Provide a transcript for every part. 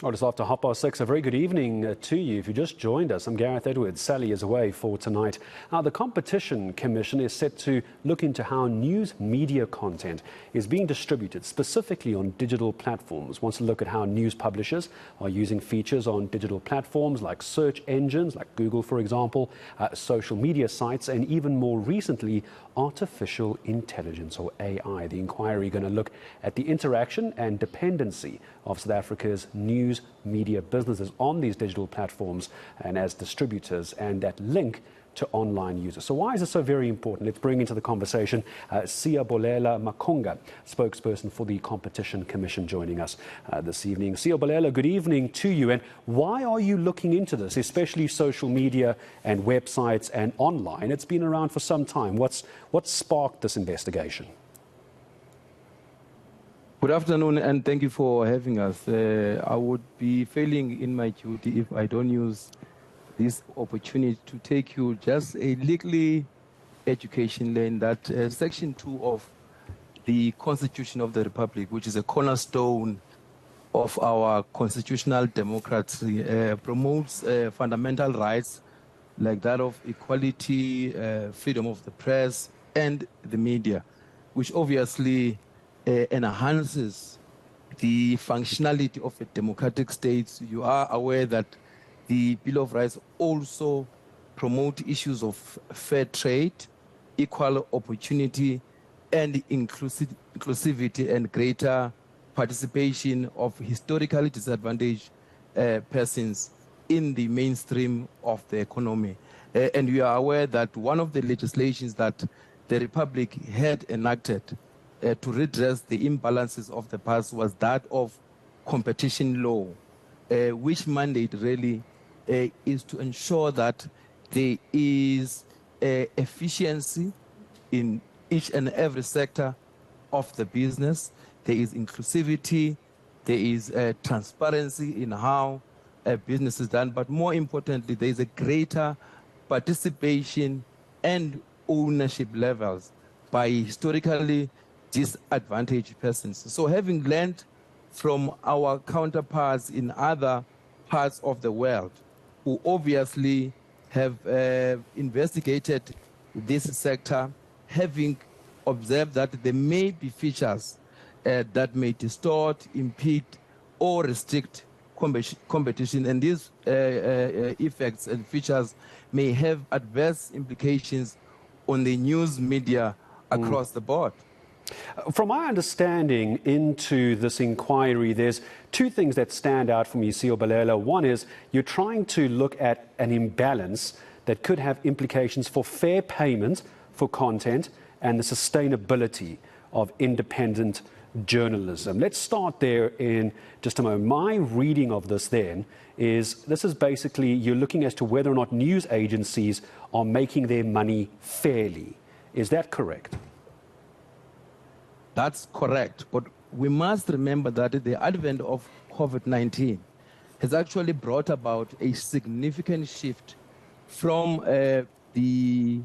Well, it's after 6:30. A very good evening to you. If you just joined us, I'm Gareth Edwards. Sally is away for tonight. Now, the Competition Commission is set to look into how news media content is being distributed, specifically on digital platforms. Wants to look at how news publishers are using features on digital platforms like search engines, like Google, for example, social media sites, and even more recently, artificial intelligence, or AI. The inquiry going to look at the interaction and dependency of South Africa's news media businesses on these digital platforms and as distributors, and that link to online users. So why is it so very important? Let's bring into the conversation Siyabulela Makhunga, spokesperson for the Competition Commission, joining us this evening. Siyabulela, good evening to you. And why are you looking into this, especially social media and websites and online? It's been around for some time. What sparked this investigation? Good afternoon, and thank you for having us. I would be failing in my duty if I don't use this opportunity to take you just a little education lane that Section 2 of the Constitution of the Republic, which is a cornerstone of our constitutional democracy, promotes fundamental rights like that of equality, freedom of the press, and the media, which obviously enhances the functionality of a democratic state. You are aware that the Bill of Rights also promote issues of fair trade, equal opportunity, and inclusivity and greater participation of historically disadvantaged persons in the mainstream of the economy. And we are aware that one of the legislations that the Republic had enacted to redress the imbalances of the past was that of competition law, which mandate really is to ensure that there is efficiency in each and every sector of the business. There is inclusivity, there is transparency in how business is done, but more importantly, there is a greater participation and ownership levels by historically disadvantaged persons. So having learned from our counterparts in other parts of the world, who obviously have investigated this sector, having observed that there may be features that may distort, impede, or restrict competition, and these effects and features may have adverse implications on the news media across the board. From my understanding into this inquiry, there's two things that stand out for me, Siyabulela. One is you're trying to look at an imbalance that could have implications for fair payment for content and the sustainability of independent journalism. Let's start there in just a moment. My reading of this then is this is basically you're looking as to whether or not news agencies are making their money fairly. Is that correct? That's correct, but we must remember that the advent of COVID-19 has actually brought about a significant shift from the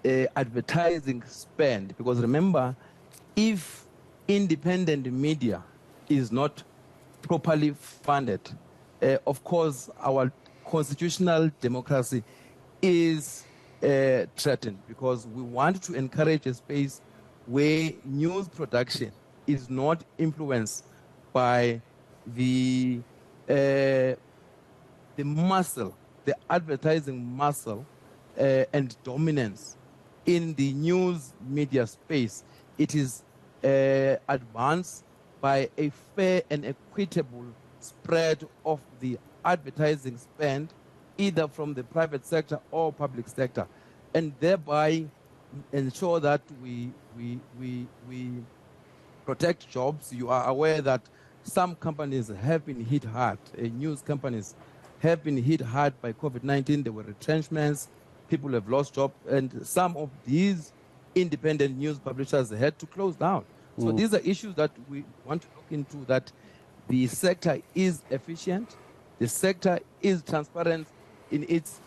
advertising spend, because remember, if independent media is not properly funded, of course, our constitutional democracy is threatened, because we want to encourage a space where news production is not influenced by the muscle, the advertising muscle and dominance in the news media space. It is advanced by a fair and equitable spread of the advertising spend, either from the private sector or public sector, and thereby ensure that we protect jobs. You are aware that some companies have been hit hard. News companies have been hit hard by COVID-19. There were retrenchments. People have lost jobs. And some of these independent news publishers had to close down. So these are issues that we want to look into, that the sector is efficient, the sector is transparent in its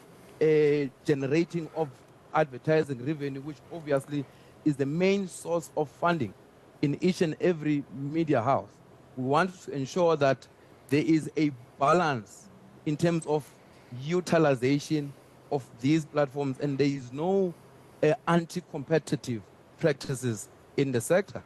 generating of advertising revenue, which obviously is the main source of funding in each and every media house. We want to ensure that there is a balance in terms of utilization of these platforms, and there is no anti-competitive practices in the sector.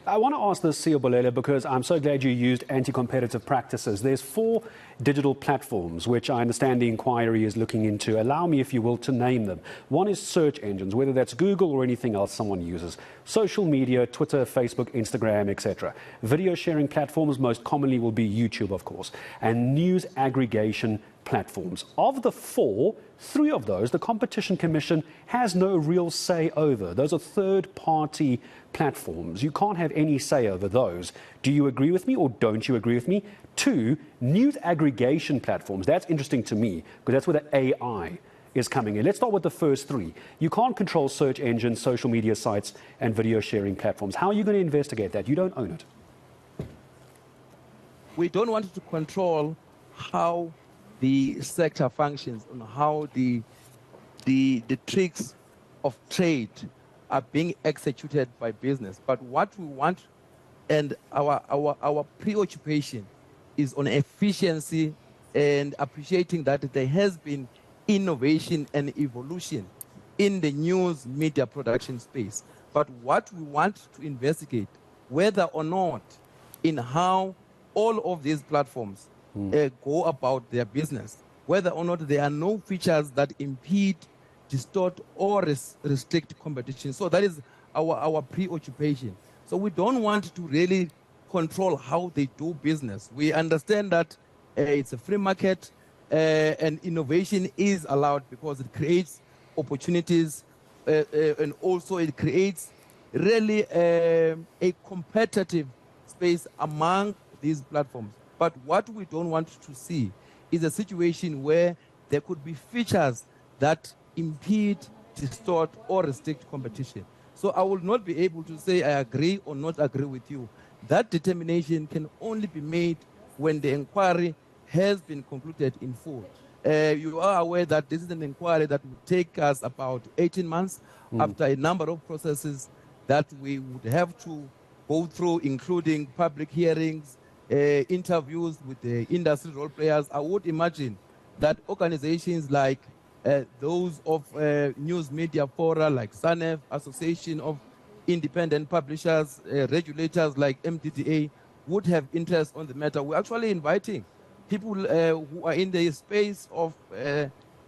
I want to ask this, Siyobolela, because I'm so glad you used anti-competitive practices. There's 4 digital platforms, which I understand the inquiry is looking into. Allow me, if you will, to name them. One is search engines, whether that's Google or anything else someone uses. Social media, Twitter, Facebook, Instagram, etc. Video sharing platforms, most commonly will be YouTube, of course. And news aggregation platforms. Of the 4, 3 of those, the Competition Commission has no real say over. Those are third-party platforms. You can't have any say over those. Do you agree with me or don't you agree with me? 2, news aggregation platforms. That's interesting to me because that's where the AI is coming in. Let's start with the first 3. You can't control search engines, social media sites, and video sharing platforms. How are you going to investigate that? You don't own it. We don't want to control how the sector functions and how the tricks of trade are being executed by business. But what we want and our preoccupation is on efficiency and appreciating that there has been innovation and evolution in the news media production space. But what we want to investigate, whether or not in how all of these platforms go about their business, whether or not there are no features that impede, distort, or restrict competition. So that is our preoccupation. So we don't want to really control how they do business. We understand that it's a free market and innovation is allowed because it creates opportunities and also it creates really a competitive space among these platforms. But what we don't want to see is a situation where there could be features that impede, distort, or restrict competition. So I will not be able to say I agree or not agree with you. That determination can only be made when the inquiry has been concluded in full. You are aware that this is an inquiry that will take us about 18 months after a number of processes that we would have to go through, including public hearings, interviews with the industry role players. I would imagine that organizations like those of news media fora like SANEF, Association of Independent Publishers, regulators like MDDA would have interest on the matter. We're actually inviting people who are in the space of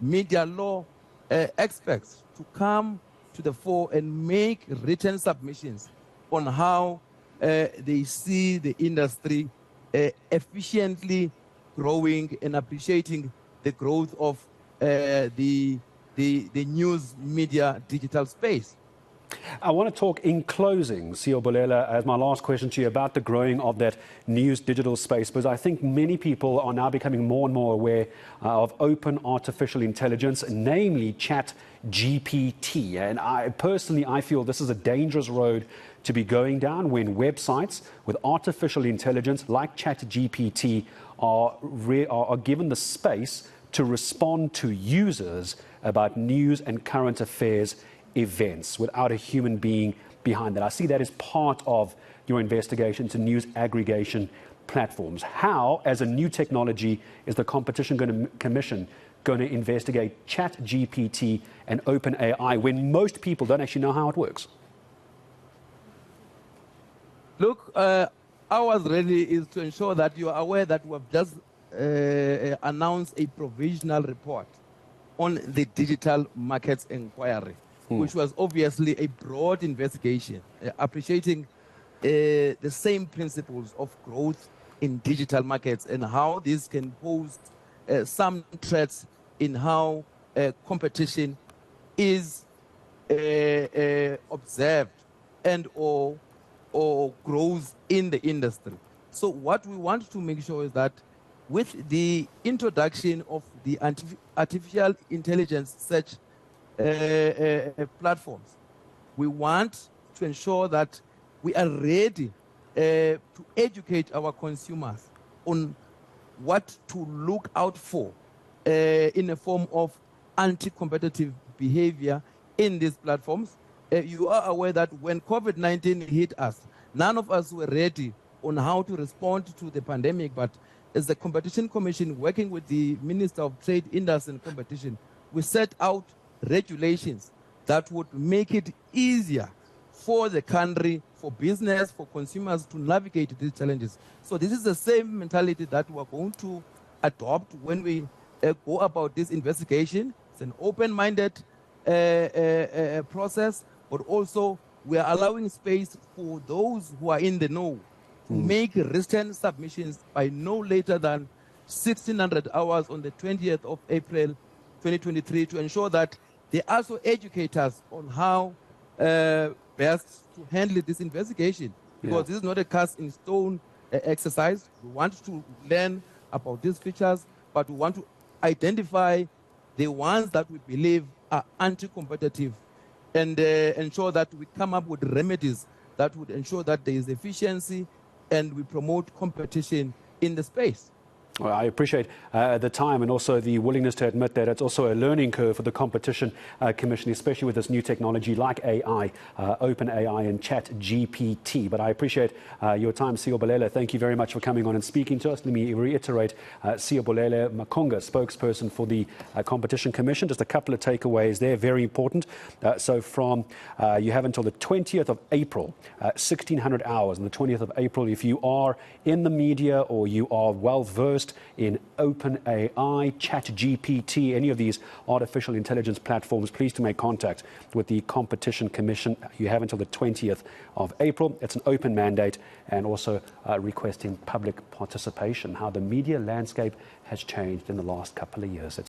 media law experts to come to the fore and make written submissions on how they see the industry efficiently growing and appreciating the growth of the news media digital space. I want to talk in closing, Siyobolela, as my last question to you about the growing of that news digital space, because I think many people are now becoming more and more aware of open artificial intelligence, namely ChatGPT. And I feel this is a dangerous road to be going down when websites with artificial intelligence like ChatGPT are given the space to respond to users about news and current affairs events without a human being behind that. I see that as part of your investigation to news aggregation platforms. How, as a new technology, is the Competition Commission going to investigate ChatGPT and OpenAI when most people don't actually know how it works? Look, ours really is to ensure that you are aware that we have just announced a provisional report on the digital markets inquiry, which was obviously a broad investigation, appreciating the same principles of growth in digital markets and how this can pose some threats in how competition is observed and or grows in the industry. So what we want to make sure is that with the introduction of the artificial intelligence search platforms, we want to ensure that we are ready to educate our consumers on what to look out for in a form of anti-competitive behavior in these platforms. You are aware that when COVID-19 hit us, none of us were ready on how to respond to the pandemic, but as the Competition Commission, working with the Minister of Trade, Industry and Competition, we set out regulations that would make it easier for the country, for business, for consumers to navigate these challenges. So this is the same mentality that we're going to adopt when we go about this investigation. It's an open-minded process, but also we are allowing space for those who are in the know to make written submissions by no later than 1600 hours on the 20th of April 2023 to ensure that they also educate us on how best to handle this investigation. Because this is not a cast in stone exercise. We want to learn about these features, but we want to identify the ones that we believe are anti-competitive and ensure that we come up with remedies that would ensure that there is efficiency and we promote competition in the space. Well, I appreciate the time and also the willingness to admit that it's also a learning curve for the Competition Commission, especially with this new technology like AI, OpenAI and ChatGPT. But I appreciate your time, Siyabulele. Thank you very much for coming on and speaking to us. Let me reiterate, Siyabulele Makunga, spokesperson for the Competition Commission. Just a couple of takeaways there, very important. So from you have until the 20th of April, 1600 hours, on the 20th of April, if you are in the media or you are well versed in OpenAI, ChatGPT, any of these artificial intelligence platforms, please to make contact with the Competition Commission. You have until the 20th of April. It's an open mandate and also requesting public participation, how the media landscape has changed in the last couple of years.